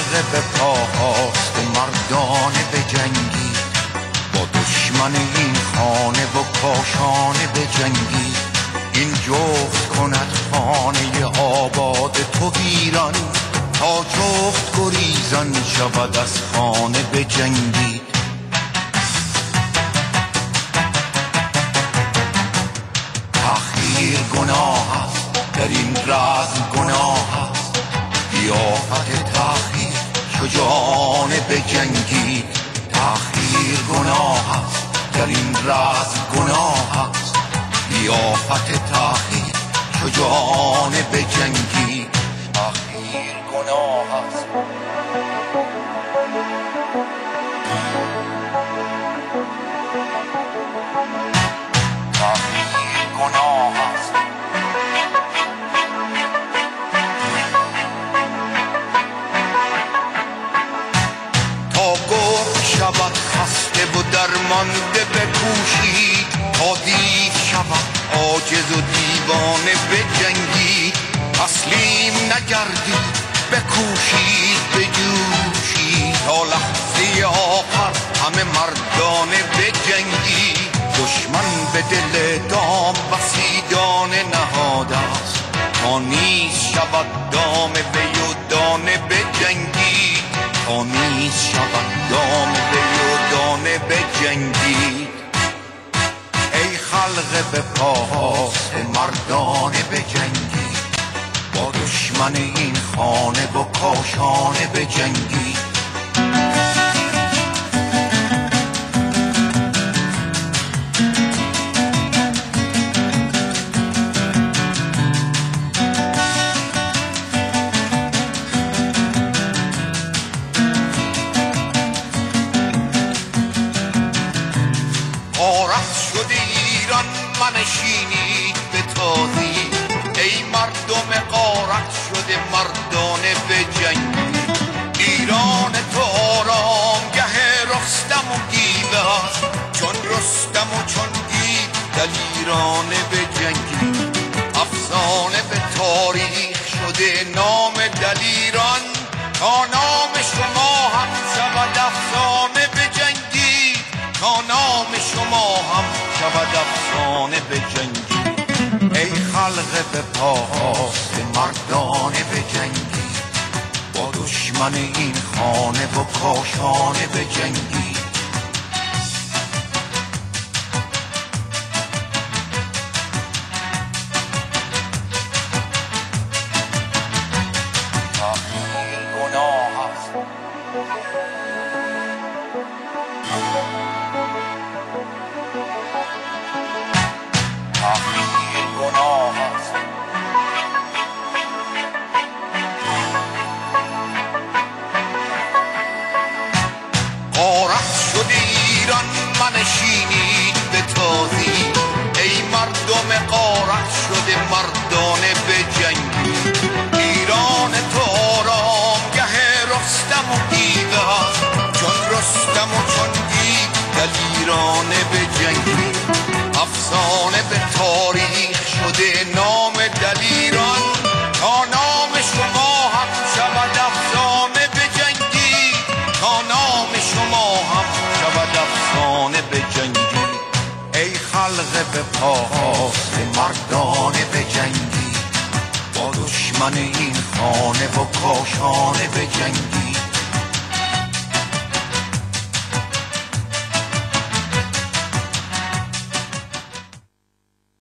خلق به پاهاست مردانه به جنگی، با دشمن این خانه و کاشانه به جنگی. این جفت کند خانه آباد تو ویران، تا جفت گریزان شود از خانه به جنگی. تأخیر گناه است در این رزم، گناه است قیافت تأخیر شجاعانه به جنگی. تأخیر گناه است در این رزم، گناه است قیافت تأخیر شجاعانه به جنگی. تأخیر گناه است. تأخیر گناه است. تا گفت شود خسته و درمانده بکوشید، تا دید شود عاجز و دیوانه به جنگی. تسلیم نگردید بکوشید بجوشید، تا لحظه آخر همه مردانه به جنگی. دشمن به دل دام بسی دانه نهاده است، تا نیز شود دام وی و دانه به جنگی. تا نیز شود دام وی و دانه به جنگی. ای خلق به پاهاست مردانه به جنگی، با دشمن این خانه و کاشانه به جنگی. غارت شده ایران منشینید به تازی، ای مردم غارت شده مردانه به جنگی. ایران تو آرامگه رستم و گیو است، چون رستم و چون گیو دلیرانه به جنگی. افسانه به تاریخ شده نام دلیران، تا نام شما هم شود افسانه به جنگی. تا نام شما هم شود افسانه به جنگی. ای خلق به پاهاست مردانه به جنگی، با دشمن این خانه و کاشانه به جنگی. تأخیر گناه است. تأخیر گناه است. غارت شده ایران منشینید به تازی، ای مردم غارت شده مردانه به جنگی. ایران تو آرامگه رستم و گیو است، چون رستم و چون گیو دلیرانه به جنگی. افسانه به تاریخ شده نام دلیران، تا نام شما هم شود افسانه به جنگی. تا نام شما هم شود افسانه به جنگی. ای خلق به پاهاست مردانه به جنگی، با دشمن این خانه و کاشانه به جنگی.